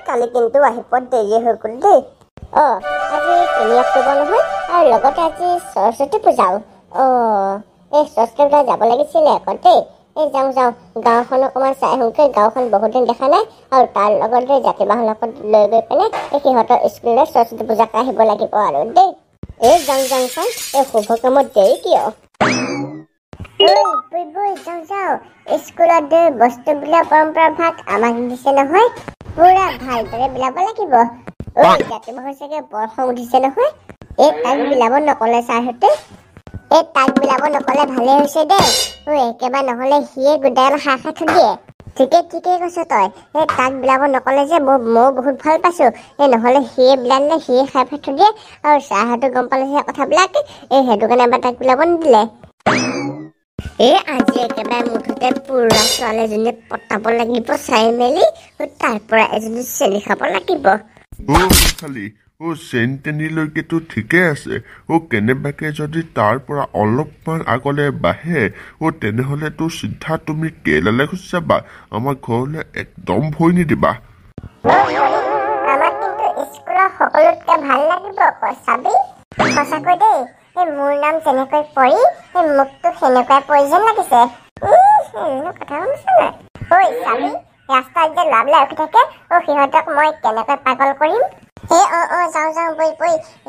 কালি কিন্তু আহিব দেৰি হৈ গ'ল দেই। আজি 3 অক্টোবৰ নহয়, আৰু লগতে আজি সৰস্বতী পূজাও। এই সৰস্বতী পূজা যাব লাগিছিলে আকৌ দেই। যাওঁ গাঁওখন অকণমান চাই আহোঁগে। গাঁওখন বহুত দিন দেখা নাই, আৰু তাৰ লগতে জাতি বাহন লগত লৈ গৈ পিনে সিহঁতৰ স্কুললৈ সৰস্বতী পূজাকে আহিব লাগিব আৰু দেই। যাওঁ এই শুভ কামত দেৰি কিয়? যাওঁ স্কুলত বস্তুবিলাক পৰম্পৰা ভাগ আমাক দিছে নহয়, পুৰা ভালদৰে বিলাব লাগিব। জাতি বাহন চাগে বৰ খং উঠিছে নহয়। তাক বিলাব নকলে ছাৰহঁতে। তাক বিলাব নকলে ভালে হৈছে দেই। একেবাৰে নহলে সিয়ে গোটাই খাই থৈ দিয়ে। ঠিকেই কৈছ তই। তাক বিলাব নকলে যে ময়ো বহুত ভাল পাইছো। নহলে সিয়ে বিলালে সিয়ে খাই থৈ দিয়ে, আৰু ছাৰহঁতে গম পালে সেই কথাবিলাক। সেইটো কাৰণে এবাৰ তাক বিলাব নিদিলে। আজি একেবাৰে মুঠতে পুৰা ছোৱালী এজনী পতাব লাগিব চাই মেলি, তাৰ পৰা এজনী চেনি খাব লাগিব। চেনিলৈকেতো ঠিকে আছে। কেনেবাকে যদি তাৰ পৰা অলপমান আগলে বাঢ়ে, তেনেহলেতো চিধা তুমি কেৰেলালৈ গুচি যাবা। আমাৰ ঘৰলৈ একদম ভয় নিদিবা। আমাক কিন্তু স্কুলৰ সকলোতকে ভাল লাগিব চাবি। সঁচাকৈ দেই, মোৰ নাম যেনেকৈ পৰি, মোকতো সেনেকুৱাই পৰি যেন লাগিছে। কথা শুনিছ নাই? চাবি, ৰাস্তাত যে ল'ৰাবিলাক উঠি থাকে, সিহঁতক মই কেনেকৈ পাগল কৰিম। যাওঁ বৈ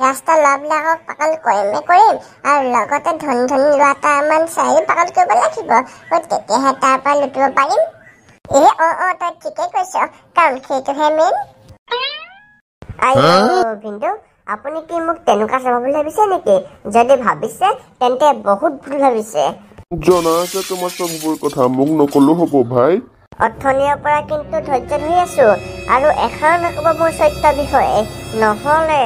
ৰাস্তাৰ ল'ৰাবিলাকক পাগল কৰিম, আৰু লগতে ধনী ল'ৰা এটামান চাই পাগল কৰিব লাগিব। তেতিয়াহে তাৰ পৰা লুটিব পাৰিম। তই ঠিকেই কৈছ, কাৰণ সেইটোহে মেইন। কিন্তু আপুনি কি মোক তেনেকুৱা চাব বুলি ভাবিছে নেকি? যদি ভাবিছে তেন্তে বহুত ভুল ভাবিছে। জনা আছে তোমাৰ চববোৰ কথা, মোক নকলেও হ'ব ভাই। অথনিৰ পৰা কিন্তু ধৈৰ্য ধৰি আছো, আৰু এষাৰ নকব মোৰ চৰিত্ৰৰ বিষয়ে। নহলে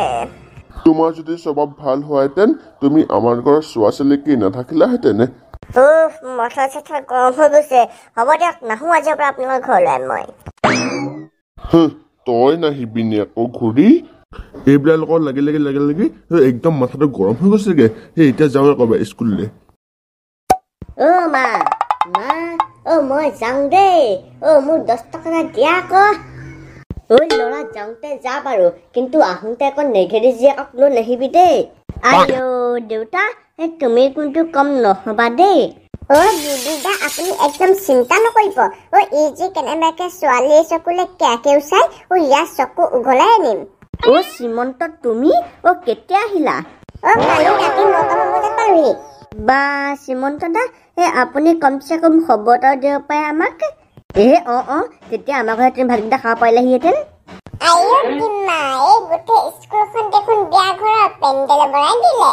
তোমাৰ যদি স্বভাৱ ভাল হোৱাহেঁতেন, তুমি আমাৰ ঘৰৰ ছোৱা ছোৱালীকে নাথাকিলাহেঁতেনে। মাথা চাথা গৰম হৈ গৈছে। হ'ব দিয়ক, নাহো আজিৰ পৰা আপোনালোকৰ ঘৰলৈ মই। তই নাহিবিনি আকৌ ঘূৰি। এইবিলাক লগত লাগি একদম মাথাটো গৰম হৈ গৈছেগে। এতিয়া যাওঁ আকৌ স্কুললৈ। মা মই যাওঁ দেই। মোক 10 টকা দিয়া আকৌ। ল'ৰা যাওঁতে যা বাৰু, কিন্তু আহোঁতে আকৌ নেঘেৰি জীয়েকক লৈ নাহিবি দেই। দেউতা, তুমি কিন্তু কম নহবা দেই। দিদা, আপুনি একদম চিন্তা নকৰিব। এই যে কেনেবাকে ছোৱালী চকুলে কেয়াকেও চাই, ইয়াৰ চকু উঘলাই আনিম। শ্ৰীমন্ত, তুমি কেতিয়া আহিলা? কালি ৰাতি 9টামান বজাত পালোহি। বা শ্ৰীমন্ত দা, আপুনি কমচে কম খবৰ এটা দিব পাৰে আমাক। তেতিয়া আমাৰ ঘৰত তুমি ভাতকেইটা খাব পাৰিলাহিহেঁতেন। গোটেই স্কুলখন দেখোন বিয়া ঘৰৰ পেণ্ডেল বনাই দিলে।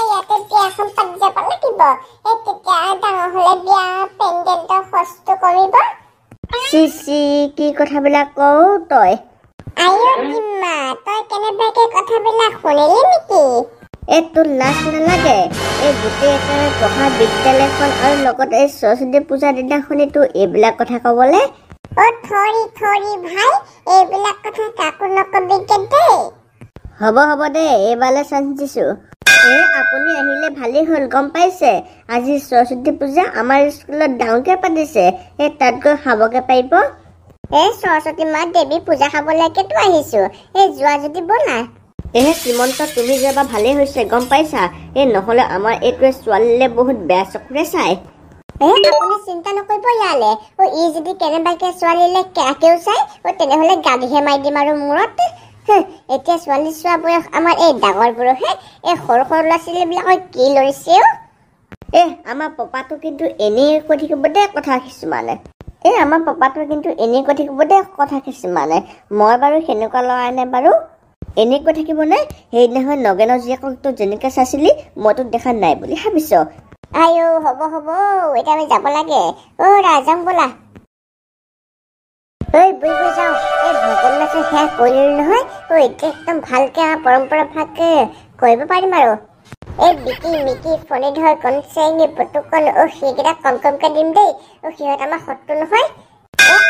ইয়াতে বিয়াখন পাতি যাব লাগিব। তেতিয়া ডাঙৰ হলে বিয়া পেণ্ডেলটোৰ খৰচটো কমিব। কি কথাবিলাক কও তই? তই কেনেবাকে কথাবিলাক শুনিলি নেকি? তোৰ লাজ নালাগে? গোটেই একেবাৰে পঢ়া বিদ্যালয়খন আৰু লগতে সৰস্বতী পূজাৰ দিনাখনি তোৰ এইবিলাক কথা কবলে? থৰি ভাই, এইবিলাক কথা কাকো নকবিগে দেই। হ'ব দে, এইবাৰলৈ চান্স দিছো। আপুনি আহিলে ভালেই হ'ল, গম পাইছে? আজি সৰস্বতী পূজা আমাৰ স্কুলত ডাঙৰকে পাতিছে। তাত গৈ খাবগে পাৰিব। সৰস্বতী মা দেৱী পূজা খাবলৈকেতো আহিছো। যোৱা যদি ব'লা। শ্ৰীমন্ত, তুমি যাবা ভালেই হৈছে, গম পাইছা? নহলে আমাৰ এইটোৱে ছোৱালীলে বহুত বেয়া চকুৰে চাই। আপুনি চিন্তা নকৰিব ইয়ালে। ই যদি কেনেবাকে ছোৱালীলে কেয়াকেও চাই, তেনেহলে গালিহে মাৰি দিম আৰু মূৰত। এতিয়া ছোৱালী চোৱা বয়স আমাৰ এই ডাঙৰবোৰহে। সৰু ল'ৰা ছোৱালীবিলাকৰ কি লৰিছে? আমাৰ পপাটো কিন্তু এনেই কৈ থাকিব দেই কথা কিছুমানে। আমাৰ পপাটো কিন্তু এনেই কৈ থাকিব দেই কথা কিছুমানে। মই বাৰু সেনেকুৱা ল'ৰা নে বাৰু? এনেই কৈ থাকিব নে? সেইদিনাখন নগেনৰ জীয়েকক তই যেনেকে চাইছিলি, মই তোক দেখা নাই বুলি ভাবিছ? হ'ব, এতিয়া আমি যাব লাগে। যাম ব'লা। বৈ যাওঁ। ভজন নাচে সেয়া কৰিলো নহয়। এতিয়া একদম ভালকে পৰম্পৰা ভাগকে কৰিব পাৰিম আৰু। মিকি ফণি ধৰ কনচেঙি পটুকন, সেইকেইটা কমকে দিম দেই। সিহঁত আমাৰ শত্ৰু নহয়।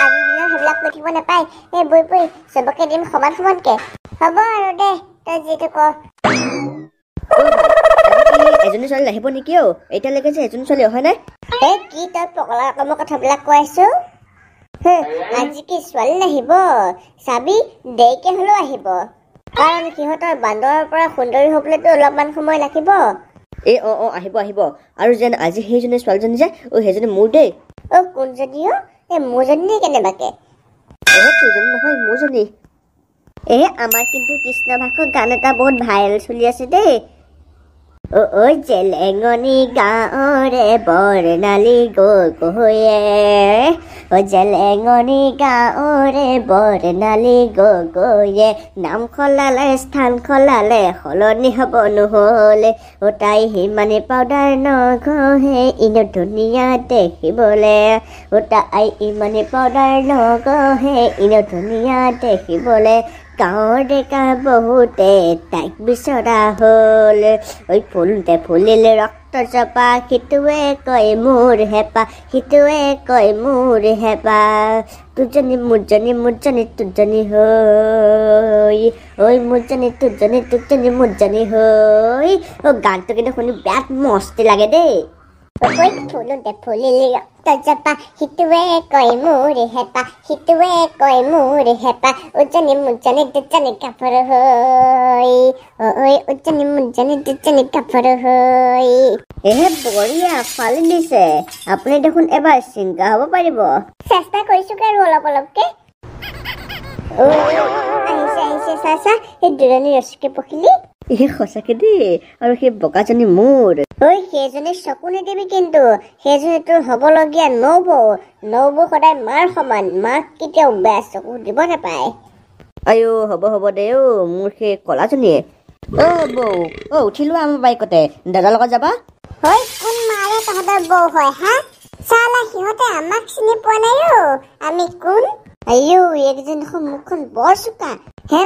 আজিৰ দিনত সেইবিলাক কৈ থাকিব নাপায়। বৈ চবকে দিম সমানকে। হ'ব আৰু দে, তই যিটো ক। এজনী ছোৱালী আহিব নেকি? এতিয়ালৈকে যে এজনী ছোৱালী অহা নাই। কি তই পগলা ৰকমৰ কথাবিলাক কৈ আছো? আজি কি ছোৱালী নাহিব চাবি দেৰিকে হলেও আহিব কাৰণ সিহঁতৰ বান্দৰৰ পৰা সুন্দৰী হবলৈতো অলপমান সময় লাগিব আহিব আহিব আৰু যেন আজি সেইজনী ছোৱালীজনী যে সেইজনী মোৰ দেই কোনজনী মোৰজনী কেনেবাকে তোৰজনী নহয় মোৰজনী আমাৰ কিন্তু কৃষ্ণ ভাষৰ গান এটা বহুত ভাইৰেল চলি আছে দেই ঐ জেলেঙনি গাঁৱৰে বৰ্ণালী গগৈয়ে জেলেঙনি গাঁৱৰে বৰ্ণালী গগৈয়ে নাম সলালে স্থান সলালে সলনি হ'ব নহ'লে তাই সিমানে পাউডাৰ নঘহে ইনো ধুনীয়া দেখিবলে তাই ইমানে পাউডাৰ নঘহে ইনো ধুনীয়া দেখিবলে গাঁৱৰ ডেকা বহুতে তাইক বিচৰা হ'ল ফুলতে ফুলিলে ৰক্ত জপা সিটোৱে কয় মোৰ হেঁপা সিটোৱে কয় মোৰ হেঁপা তোৰজনী মোৰজনী মোৰজনী তোৰজনী হৈ মোৰজনী তোৰজনী তোৰজনী মোৰজনী হৈ গানটো কিন্তু শুনি বিৰাট মস্তি লাগে দেই ফুলোতে ফুলিলে ৰক্ত জপা সিটোৱে কয় মোৰ হেঁপা সিটোৱে কয় মোৰ হেঁপা উজনি মোজনি দুজনী কাপোৰ হৈ উজনি মোজনি দুজনী কাপোৰ হৈ বঢ়িয়া ফালি দিছে আপুনি দেখোন এবাৰ চিংগা হ'ব পাৰিব চেষ্টা কৰিছো আৰু অলপ অলপকে আহিছে আহিছে চা চা সেই দুজনী ৰচিকে পখিলি সঁচাকে দেই আৰু সেই বগাজনী মোৰ সেইজনী চকু নিদিবি কিন্তু সেইজনী তোৰ হবলগীয়া নবৌ সদায় মাৰ সমান মাক কেতিয়াও বেয়া চকু দিব নাপায় হ'ব হ'ব দে মোৰ সেই কলাজনীয়ে বৌ উঠিলো আমাৰ বাইকতে দাদাৰ লগত যাবা কোন মাৰে তহঁতৰ বৌ হয় হা চালা সিহঁতে আমাক চিনি পোৱা নাই আমি কোন এইকেইজন মুখখন বৰ চোকা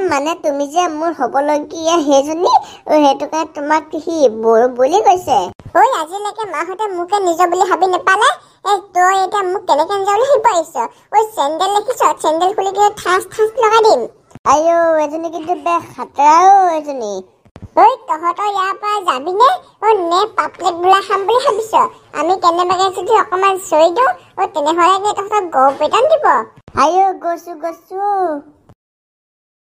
মানে তুমি যে মোৰ হবলগীয়া সেইজনী সেইটো কাৰণে তোমাক সি বৌ বুলি কৈছে আজিলৈকে মাহঁতে মোকে নিজৰ বুলি ভাবি নাপালে তই এতিয়া মোক কেনেকে নিজৰ বুলি ভাবি পাৰিছ চেণ্ডেল দেখিছ চেণ্ডেল খুলি কিনে ঠাচ লগাই দিম এজনী কিন্তু বেয়া খাতৰা এজনী তহঁতৰ ইয়াৰ পৰা যাবিনে নে পাপলেট বোলা খাম বুলি ভাবিছ আমি কেনেবাকে যদি অকমান চৰি দিওঁ তেনেহলে তহঁতৰ গৌ পেটন দিব গৈছো